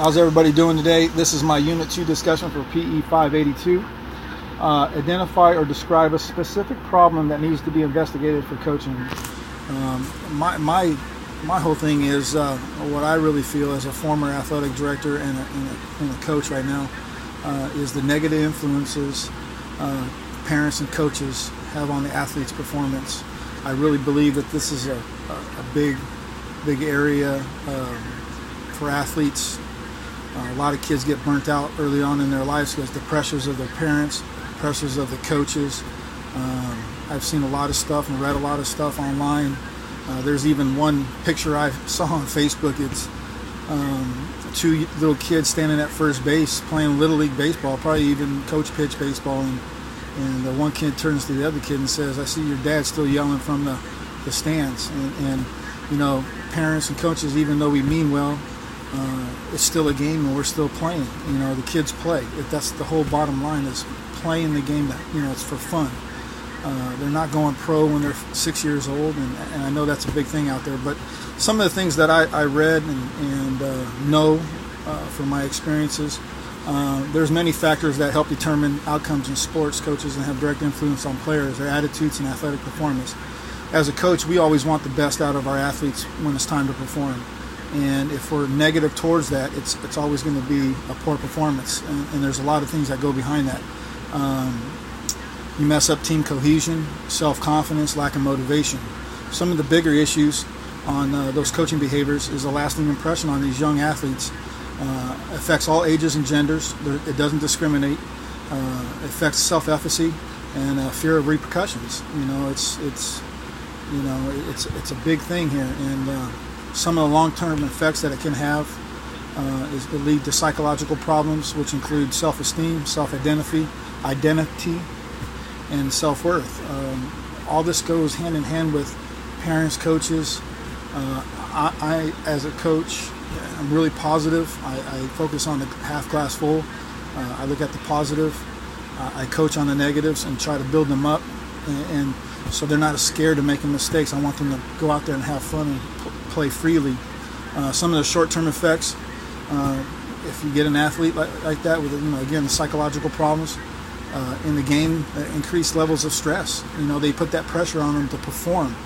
How's everybody doing today? This is my Unit 2 discussion for PE 582. Identify or describe a specific problem that needs to be investigated for coaching. My whole thing is what I really feel as a former athletic director and a coach right now is the negative influences parents and coaches have on the athlete's performance. I really believe that this is a big area for athletes. A lot of kids get burnt out early on in their lives because the pressures of their parents, pressures of the coaches. I've seen a lot of stuff and read a lot of stuff online. There's even one picture I saw on Facebook. It's two little kids standing at first base playing Little League baseball, probably even coach pitch baseball, and the one kid turns to the other kid and says, "I see your dad still yelling from the stands." And you know, parents and coaches, even though we mean well, it's still a game and we're still playing. You know, the kids play. That's the whole bottom line, is playing the game. That, you know, it's for fun. They're not going pro when they're 6 years old, and I know that's a big thing out there. But some of the things that I read and know from my experiences, there's many factors that help determine outcomes in sports coaches and have direct influence on players, their attitudes and athletic performance. As a coach, we always want the best out of our athletes when it's time to perform. And if we're negative towards that, it's always going to be a poor performance. And there's a lot of things that go behind that. You mess up team cohesion, self-confidence, lack of motivation. Some of the bigger issues on those coaching behaviors is a lasting impression on these young athletes. Affects all ages and genders. It doesn't discriminate. Affects self-efficacy and fear of repercussions. You know, it's a big thing here. And some of the long-term effects that it can have is it lead to psychological problems, which include self-esteem, self-identity, and self-worth. All this goes hand in hand with parents, coaches. I as a coach, I'm really positive. I focus on the half glass full. I look at the positive. I coach on the negatives and try to build them up, and so they're not scared of making mistakes. I want them to go out there and have fun and play freely. Some of the short-term effects, if you get an athlete like that with, again, the psychological problems in the game, increased levels of stress. They put that pressure on them to perform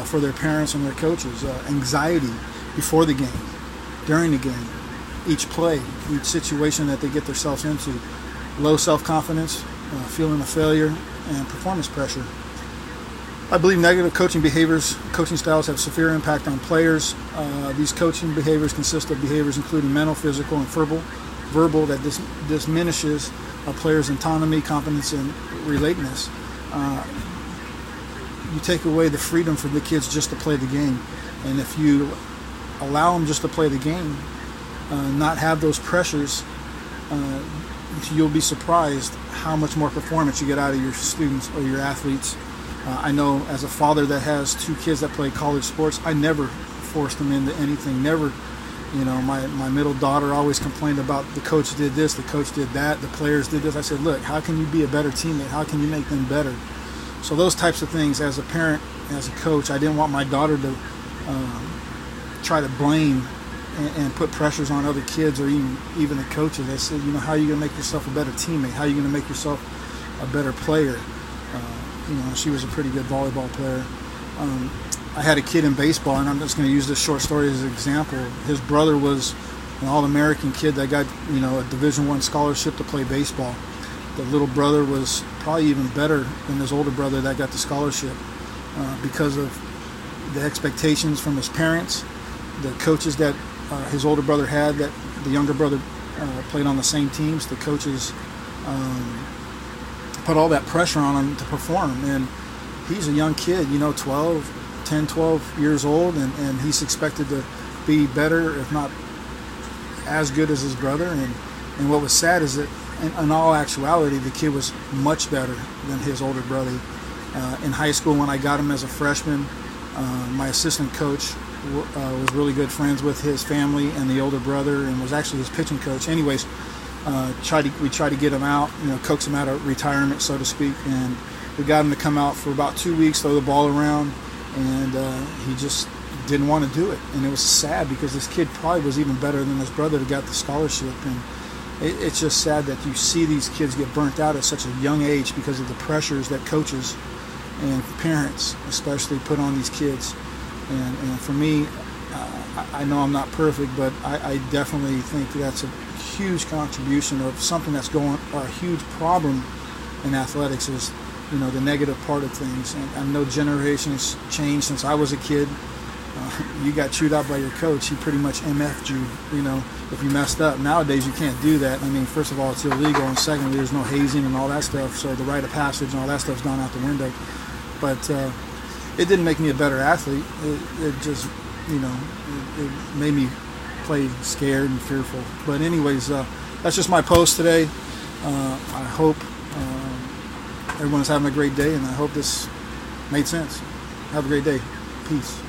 for their parents and their coaches. Anxiety before the game, during the game, each play, each situation that they get themselves into. Low self-confidence, feeling of failure, and performance pressure. I believe negative coaching behaviors, coaching styles have severe impact on players. These coaching behaviors consist of behaviors including mental, physical, and verbal that diminishes a player's autonomy, competence, and relatedness. You take away the freedom for the kids just to play the game. And if you allow them just to play the game, not have those pressures, you'll be surprised how much more performance you get out of your students or your athletes. I know as a father that has two kids that play college sports, I never forced them into anything. Never, my middle daughter always complained about the coach did this, the coach did that, the players did this. I said, look, how can you be a better teammate? How can you make them better? So those types of things, as a parent, as a coach, I didn't want my daughter to try to blame and put pressures on other kids or even the coaches. I said, how are you going to make yourself a better teammate? How are you going to make yourself a better player? She was a pretty good volleyball player. I had a kid in baseball, and I'm just going to use this short story as an example. His brother was an All-American kid that got, a Division I scholarship to play baseball. The little brother was probably even better than his older brother that got the scholarship because of the expectations from his parents, the coaches that his older brother had that the younger brother played on the same teams. The coaches put all that pressure on him to perform, and he's a young kid, 12 years old, and he's expected to be better, if not as good as his brother. And what was sad is that in all actuality, the kid was much better than his older brother. In high school, when I got him as a freshman, my assistant coach was really good friends with his family and the older brother, and was actually his pitching coach. Anyways, we tried to get him out, coax him out of retirement, so to speak, and we got him to come out for about 2 weeks, throw the ball around, and he just didn't want to do it. And it was sad because this kid probably was even better than his brother that got the scholarship. And it's just sad that you see these kids get burnt out at such a young age because of the pressures that coaches and parents especially put on these kids. And for me, I know I'm not perfect, but I definitely think that's a huge contribution of something that's going, a huge problem in athletics is, the negative part of things. And I know generations changed since I was a kid. You got chewed out by your coach. He pretty much MF'd you, if you messed up. Nowadays, you can't do that. I mean, first of all, it's illegal, and secondly, there's no hazing and all that stuff, so the rite of passage and all that stuff's gone out the window. But it didn't make me a better athlete. It just, it made me play scared and fearful. But anyways, that's just my post today. I hope everyone's having a great day, and I hope this made sense. Have a great day. Peace.